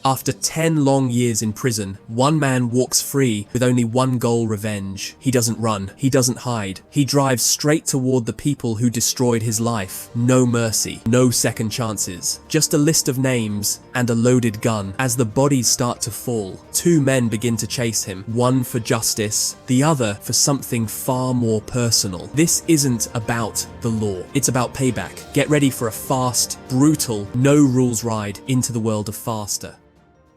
After 10 long years in prison, one man walks free with only one goal: revenge. He doesn't run, he doesn't hide. He drives straight toward the people who destroyed his life. No mercy, no second chances. Just a list of names and a loaded gun. As the bodies start to fall, two men begin to chase him, one for justice, the other for something far more personal. This isn't about the law, it's about payback. Get ready for a fast, brutal, no-rules ride into the world of Faster.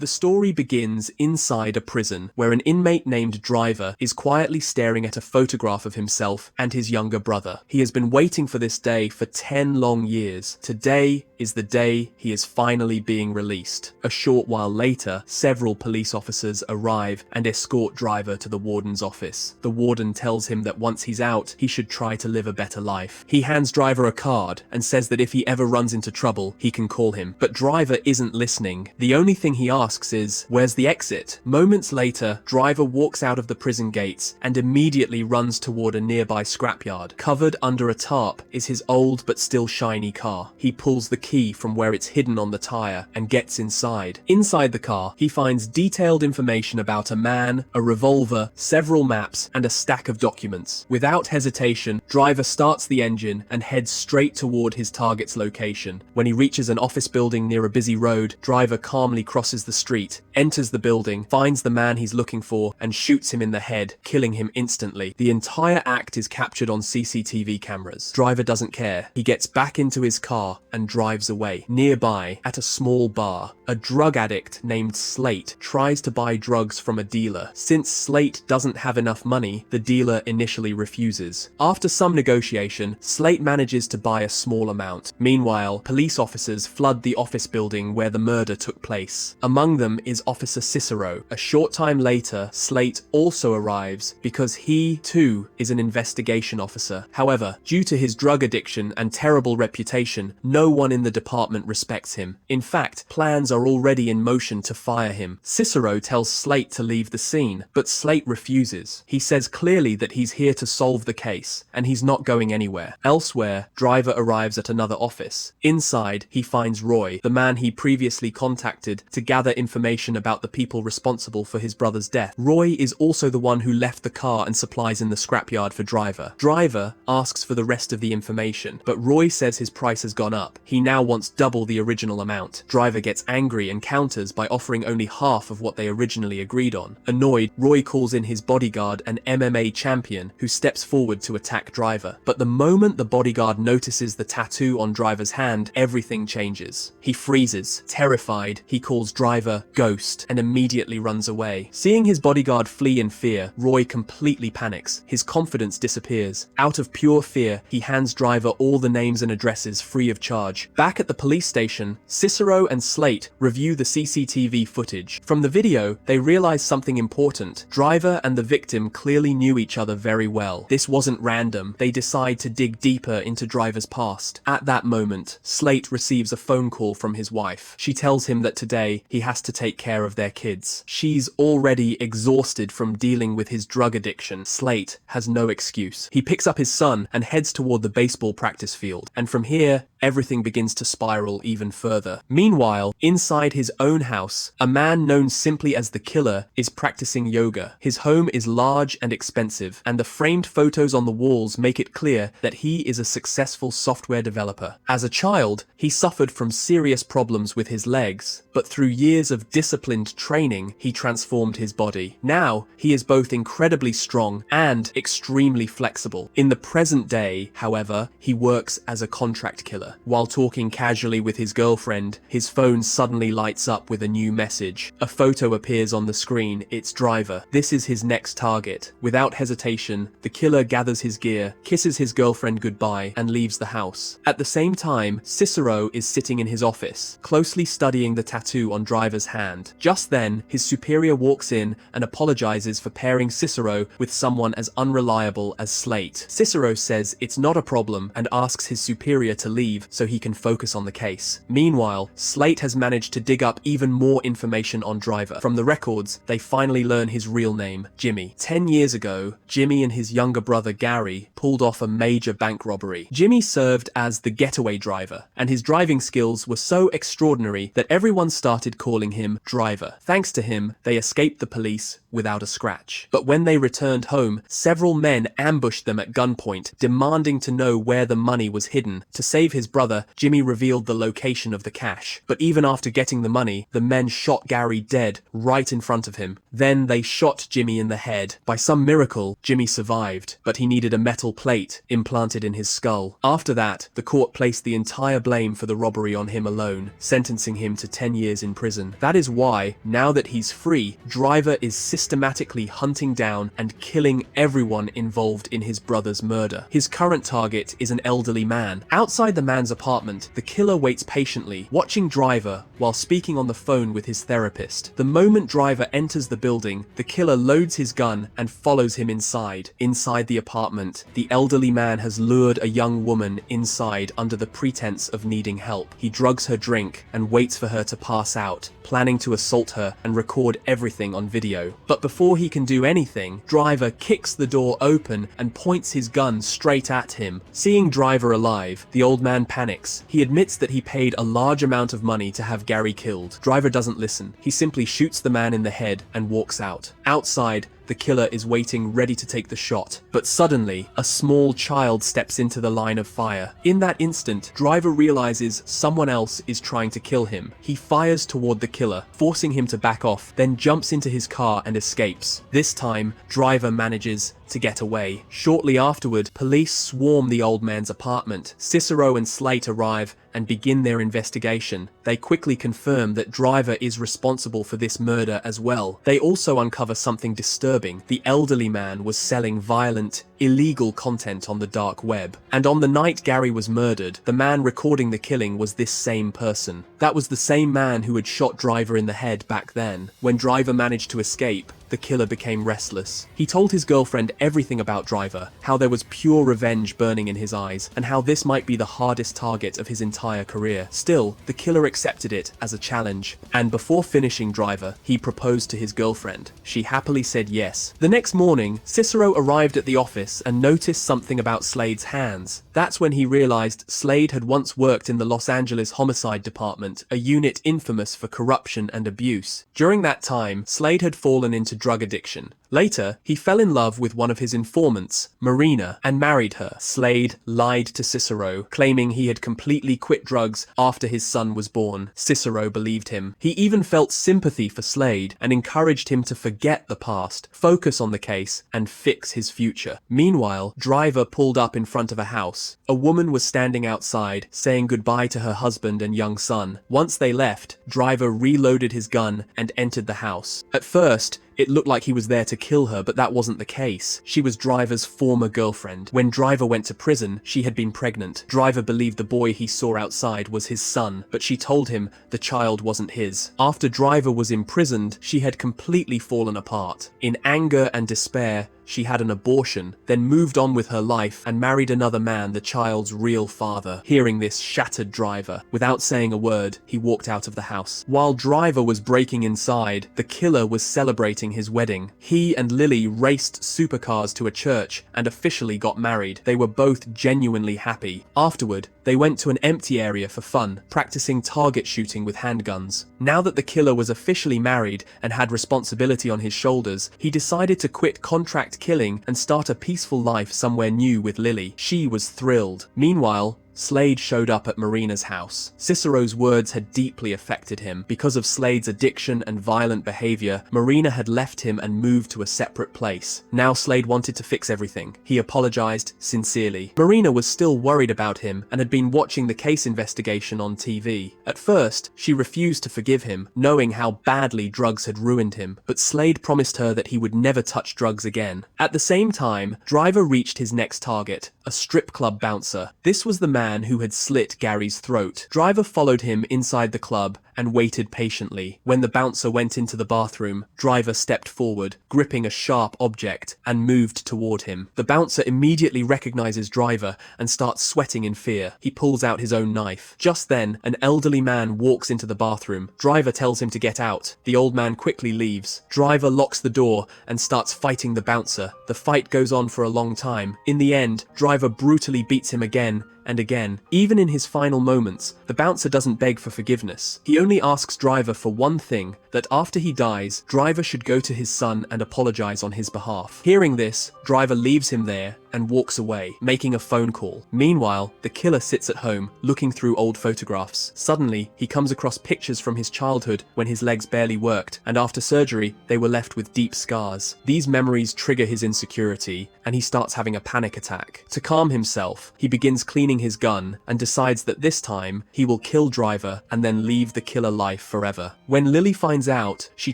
The story begins inside a prison where an inmate named Driver is quietly staring at a photograph of himself and his younger brother. He has been waiting for this day for 10 long years. Today is the day he is finally being released. A short while later, several police officers arrive and escort Driver to the warden's office. The warden tells him that once he's out, he should try to live a better life. He hands Driver a card and says that if he ever runs into trouble, he can call him. But Driver isn't listening. The only thing he asks is, "Where's the exit?" Moments later, Driver walks out of the prison gates and immediately runs toward a nearby scrapyard. Covered under a tarp is his old but still shiny car. He pulls the key from where it's hidden on the tire and gets inside. Inside the car, he finds detailed information about a man, a revolver, several maps, and a stack of documents. Without hesitation, Driver starts the engine and heads straight toward his target's location. When he reaches an office building near a busy road, Driver calmly crosses the street, enters the building, finds the man he's looking for, and shoots him in the head, killing him instantly. The entire act is captured on CCTV cameras. Driver doesn't care. He gets back into his car and drives away. Nearby, at a small bar, a drug addict named Slate tries to buy drugs from a dealer. Since Slate doesn't have enough money, the dealer initially refuses. After some negotiation, Slate manages to buy a small amount. Meanwhile, police officers flood the office building where the murder took place. Among them is Officer Cicero. A short time later, Slate also arrives because he, too, is an investigation officer. However, due to his drug addiction and terrible reputation, no one in the department respects him. In fact, plans are already in motion to fire him. Cicero tells Slate to leave the scene, but Slate refuses. He says clearly that he's here to solve the case, and he's not going anywhere. Elsewhere, Driver arrives at another office. Inside, he finds Roy, the man he previously contacted to gather information about the people responsible for his brother's death. Roy is also the one who left the car and supplies in the scrapyard for Driver. Driver asks for the rest of the information, but Roy says his price has gone up. He now wants double the original amount. Driver gets angry and counters by offering only half of what they originally agreed on. Annoyed, Roy calls in his bodyguard, an MMA champion, who steps forward to attack Driver. But the moment the bodyguard notices the tattoo on Driver's hand, everything changes. He freezes. Terrified, he calls Driver Ghost and immediately runs away. Seeing his bodyguard flee in fear, Roy completely panics. His confidence disappears. Out of pure fear, he hands Driver all the names and addresses free of charge. Back at the police station, Cicero and Slate review the CCTV footage. From the video, they realize something important. Driver and the victim clearly knew each other very well. This wasn't random. They decide to dig deeper into Driver's past. At that moment, Slate receives a phone call from his wife. She tells him that today he has to take care of their kids. She's already exhausted from dealing with his drug addiction. Slate has no excuse. He picks up his son and heads toward the baseball practice field. And from here, everything begins to spiral even further. Meanwhile, inside his own house, a man known simply as the Killer is practicing yoga. His home is large and expensive, and the framed photos on the walls make it clear that he is a successful software developer. As a child, he suffered from serious problems with his legs, but through years of disciplined training, he transformed his body. Now, he is both incredibly strong and extremely flexible. In the present day, however, he works as a contract killer. While talking casually with his girlfriend, his phone suddenly lights up with a new message. A photo appears on the screen. It's Driver. This is his next target. Without hesitation, the killer gathers his gear, kisses his girlfriend goodbye, and leaves the house. At the same time, Cicero is sitting in his office, closely studying the tattoo on Driver's hand. Just then, his superior walks in and apologizes for pairing Cicero with someone as unreliable as Slate. Cicero says it's not a problem and asks his superior to leave so he can focus on the case. Meanwhile, Slate has managed to dig up even more information on Driver. From the records, they finally learn his real name, Jimmy. 10 years ago, Jimmy and his younger brother Gary pulled off a major bank robbery. Jimmy served as the getaway driver, and his driving skills were so extraordinary that everyone started calling calling him Driver. Thanks to him, they escaped the police without a scratch. But when they returned home, several men ambushed them at gunpoint, demanding to know where the money was hidden. To save his brother, Jimmy revealed the location of the cash. But even after getting the money, the men shot Gary dead right in front of him. Then they shot Jimmy in the head. By some miracle, Jimmy survived, but he needed a metal plate implanted in his skull. After that, the court placed the entire blame for the robbery on him alone, sentencing him to 10 years in prison. That is why, now that he's free, Driver is systematically hunting down and killing everyone involved in his brother's murder. His current target is an elderly man. Outside the man's apartment, the killer waits patiently, watching Driver while speaking on the phone with his therapist. The moment Driver enters the building, the killer loads his gun and follows him inside. Inside the apartment, the elderly man has lured a young woman inside under the pretense of needing help. He drugs her drink and waits for her to pass out, planning to assault her and record everything on video. But before he can do anything, Driver kicks the door open and points his gun straight at him. Seeing Driver alive, the old man panics. He admits that he paid a large amount of money to have Gary killed. Driver doesn't listen. He simply shoots the man in the head and walks out. Outside, the killer is waiting ready to take the shot, but suddenly, a small child steps into the line of fire. In that instant, Driver realizes someone else is trying to kill him. He fires toward the killer, forcing him to back off, then jumps into his car and escapes. This time, Driver manages to get away. Shortly afterward, police swarm the old man's apartment. Cicero and Slate arrive and begin their investigation. They quickly confirm that Driver is responsible for this murder as well. They also uncover something disturbing. The elderly man was selling violent, illegal content on the dark web. And on the night Gary was murdered, the man recording the killing was this same person. That was the same man who had shot Driver in the head back then. When Driver managed to escape, the killer became restless. He told his girlfriend everything about Driver, how there was pure revenge burning in his eyes, and how this might be the hardest target of his entire career. Still, the killer accepted it as a challenge, and before finishing Driver, he proposed to his girlfriend. She happily said yes. The next morning, Cicero arrived at the office and noticed something about Slade's hands. That's when he realized Slade had once worked in the Los Angeles Homicide Department, a unit infamous for corruption and abuse. During that time, Slade had fallen into drug addiction. Later, he fell in love with one of his informants, Marina, and married her. Slade lied to Cicero, claiming he had completely quit drugs after his son was born. Cicero believed him. He even felt sympathy for Slade and encouraged him to forget the past, focus on the case, and fix his future. Meanwhile, Driver pulled up in front of a house. A woman was standing outside, saying goodbye to her husband and young son. Once they left, Driver reloaded his gun and entered the house. At first, it looked like he was there to kill her, but that wasn't the case. She was Driver's former girlfriend. When Driver went to prison, she had been pregnant. Driver believed the boy he saw outside was his son, but she told him the child wasn't his. After Driver was imprisoned, she had completely fallen apart. In anger and despair, she had an abortion, then moved on with her life and married another man, the child's real father. Hearing this shattered Driver. Without saying a word, he walked out of the house. While Driver was breaking inside, the killer was celebrating his wedding. He and Lily raced supercars to a church and officially got married. They were both genuinely happy. Afterward, they went to an empty area for fun, practicing target shooting with handguns. Now that the killer was officially married and had responsibility on his shoulders, he decided to quit contract killing and start a peaceful life somewhere new with Lily. She was thrilled. Meanwhile, Slade showed up at Marina's house. Cicero's words had deeply affected him. Because of Slade's addiction and violent behavior, Marina had left him and moved to a separate place. Now Slade wanted to fix everything. He apologized sincerely. Marina was still worried about him and had been watching the case investigation on TV. At first, she refused to forgive him, knowing how badly drugs had ruined him, but Slade promised her that he would never touch drugs again. At the same time, Driver reached his next target, a strip club bouncer. This was the man who had slit Gary's throat. Driver followed him inside the club and waited patiently. When the bouncer went into the bathroom, Driver stepped forward, gripping a sharp object, and moved toward him. The bouncer immediately recognizes Driver and starts sweating in fear. He pulls out his own knife. Just then, an elderly man walks into the bathroom. Driver tells him to get out. The old man quickly leaves. Driver locks the door and starts fighting the bouncer. The fight goes on for a long time. In the end, Driver brutally beats him again and again. Even in his final moments, the bouncer doesn't beg for forgiveness. He only asks Driver for one thing, that after he dies, Driver should go to his son and apologize on his behalf. Hearing this, Driver leaves him there and walks away, making a phone call. Meanwhile, the killer sits at home, looking through old photographs. Suddenly, he comes across pictures from his childhood when his legs barely worked, and after surgery, they were left with deep scars. These memories trigger his insecurity, and he starts having a panic attack. To calm himself, he begins cleaning his gun, and decides that this time, he will kill Driver and then leave the killer life forever. When Lily finds out, she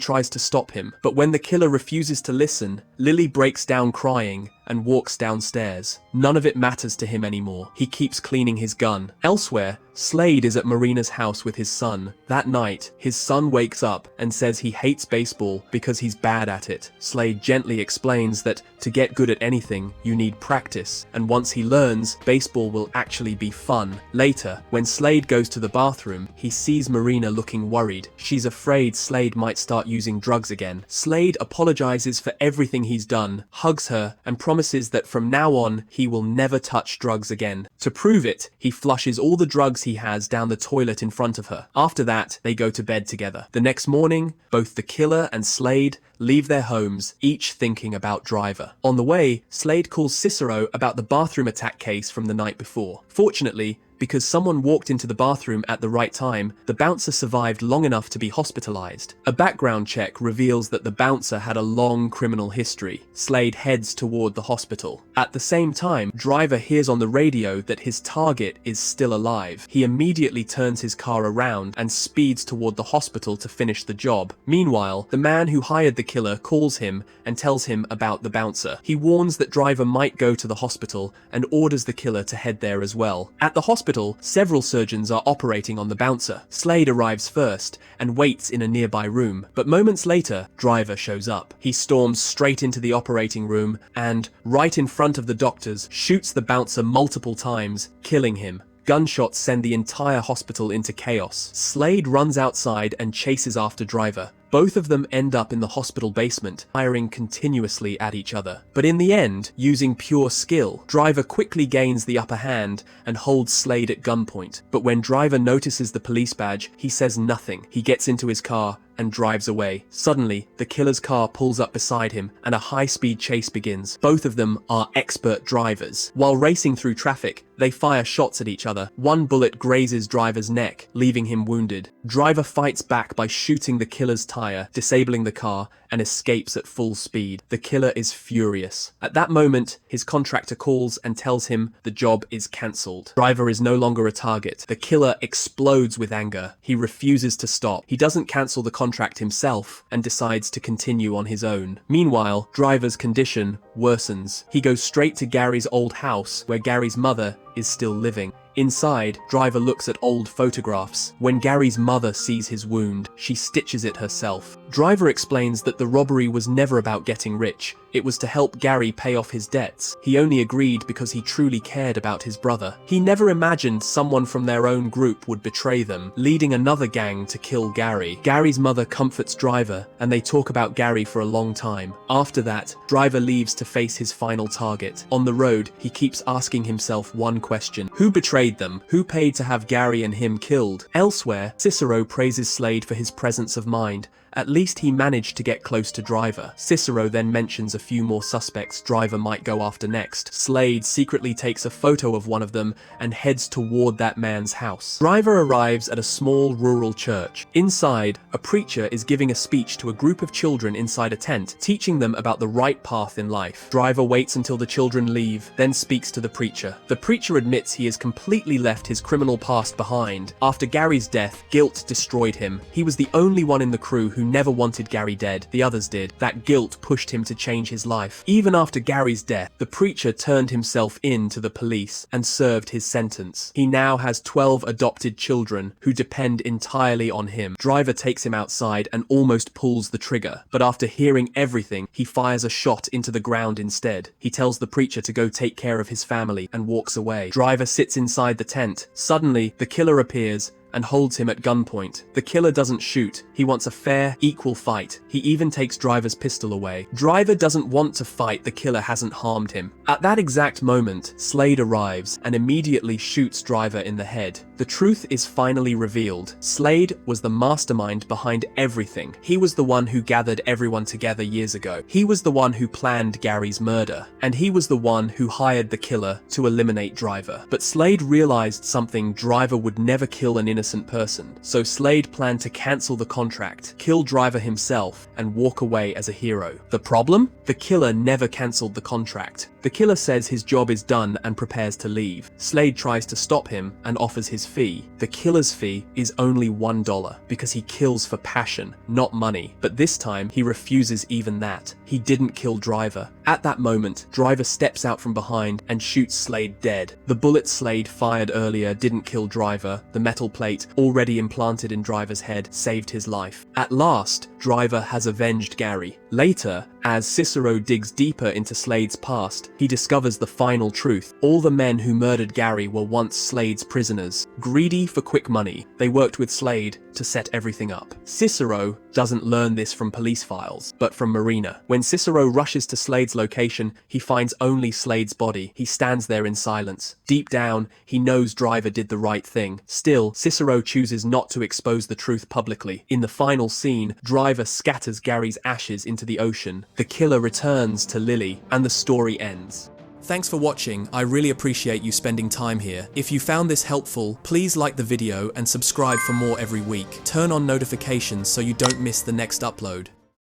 tries to stop him, but when the killer refuses to listen, Lily breaks down crying and walks downstairs. None of it matters to him anymore. He keeps cleaning his gun. Elsewhere, Slade is at Marina's house with his son. That night, his son wakes up and says he hates baseball because he's bad at it. Slade gently explains that to get good at anything, you need practice, and once he learns, baseball will actually be fun. Later, when Slade goes to the bathroom, he sees Marina looking worried. She's afraid Slade might start using drugs again. Slade apologizes for everything he's done, hugs her, and promises that from now on, he will never touch drugs again. To prove it, he flushes all the drugs he has down the toilet in front of her. After that, they go to bed together. The next morning, both the killer and Slade leave their homes, each thinking about Driver. On the way, Slade calls Cicero about the bathroom attack case from the night before. Fortunately, because someone walked into the bathroom at the right time, the bouncer survived long enough to be hospitalized. A background check reveals that the bouncer had a long criminal history. Slade heads toward the hospital. At the same time, Driver hears on the radio that his target is still alive. He immediately turns his car around and speeds toward the hospital to finish the job. Meanwhile, the man who hired the killer calls him and tells him about the bouncer. He warns that Driver might go to the hospital and orders the killer to head there as well. At the hospital, several surgeons are operating on the bouncer. Slade arrives first and waits in a nearby room, but moments later, Driver shows up. He storms straight into the operating room and, right in front of the doctors, shoots the bouncer multiple times, killing him. Gunshots send the entire hospital into chaos. Slade runs outside and chases after Driver. Both of them end up in the hospital basement, firing continuously at each other. But in the end, using pure skill, Driver quickly gains the upper hand and holds Slade at gunpoint. But when Driver notices the police badge, he says nothing. He gets into his car and drives away. Suddenly, the killer's car pulls up beside him and a high-speed chase begins. Both of them are expert drivers. While racing through traffic, they fire shots at each other. One bullet grazes Driver's neck, leaving him wounded. Driver fights back by shooting the killer's tire, disabling the car, and escapes at full speed. The killer is furious. At that moment, his contractor calls and tells him the job is cancelled. Driver is no longer a target. The killer explodes with anger. He refuses to stop. He doesn't cancel the contract himself and decides to continue on his own. Meanwhile, Driver's condition worsens. He goes straight to Gary's old house, where Gary's mother is still living. Inside, Driver looks at old photographs. When Gary's mother sees his wound, she stitches it herself. Driver explains that the robbery was never about getting rich. It was to help Gary pay off his debts. He only agreed because he truly cared about his brother. He never imagined someone from their own group would betray them, leading another gang to kill Gary. Gary's mother comforts Driver, and they talk about Gary for a long time. After that, Driver leaves to face his final target. On the road, he keeps asking himself one question: who betrayed them? Who paid to have Gary and him killed? Elsewhere, Cicero praises Slade for his presence of mind. At least he managed to get close to Driver. Cicero then mentions a few more suspects Driver might go after next. Slade secretly takes a photo of one of them and heads toward that man's house. Driver arrives at a small rural church. Inside, a preacher is giving a speech to a group of children inside a tent, teaching them about the right path in life. Driver waits until the children leave, then speaks to the preacher. The preacher admits he has completely left his criminal past behind. After Gary's death, guilt destroyed him. He was the only one in the crew who never wanted Gary dead. The others did. That guilt pushed him to change his life. Even after Gary's death, the preacher turned himself in to the police and served his sentence. He now has 12 adopted children who depend entirely on him. Driver takes him outside and almost pulls the trigger, but after hearing everything, he fires a shot into the ground instead. He tells the preacher to go take care of his family and walks away. Driver sits inside the tent. Suddenly, the killer appears and holds him at gunpoint. The killer doesn't shoot. He wants a fair, equal fight. He even takes Driver's pistol away. Driver doesn't want to fight. The killer hasn't harmed him. At that exact moment, Slade arrives and immediately shoots Driver in the head. The truth is finally revealed. Slade was the mastermind behind everything. He was the one who gathered everyone together years ago. He was the one who planned Gary's murder. And he was the one who hired the killer to eliminate Driver. But Slade realized something: Driver would never kill an innocent person. So Slade planned to cancel the contract, kill Driver himself, and walk away as a hero. The problem? The killer never cancelled the contract. The killer says his job is done and prepares to leave. Slade tries to stop him and offers his fee. The killer's fee is only $1 because he kills for passion, not money. But this time, he refuses even that. He didn't kill Driver. At that moment, Driver steps out from behind and shoots Slade dead. The bullet Slade fired earlier didn't kill Driver. The metal plate, already implanted in Driver's head, saved his life. At last, Driver has avenged Gary. Later, as Cicero digs deeper into Slade's past, he discovers the final truth. All the men who murdered Gary were once Slade's prisoners. Greedy for quick money, they worked with Slade to set everything up. Cicero doesn't learn this from police files, but from Marina. When Cicero rushes to Slade's location, he finds only Slade's body. He stands there in silence. Deep down, he knows Driver did the right thing. Still, Cicero chooses not to expose the truth publicly. In the final scene, Driver scatters Gary's ashes into the ocean. The killer returns to Lily, and the story ends. Thanks for watching. I really appreciate you spending time here. If you found this helpful, please like the video and subscribe for more every week. Turn on notifications so you don't miss the next upload.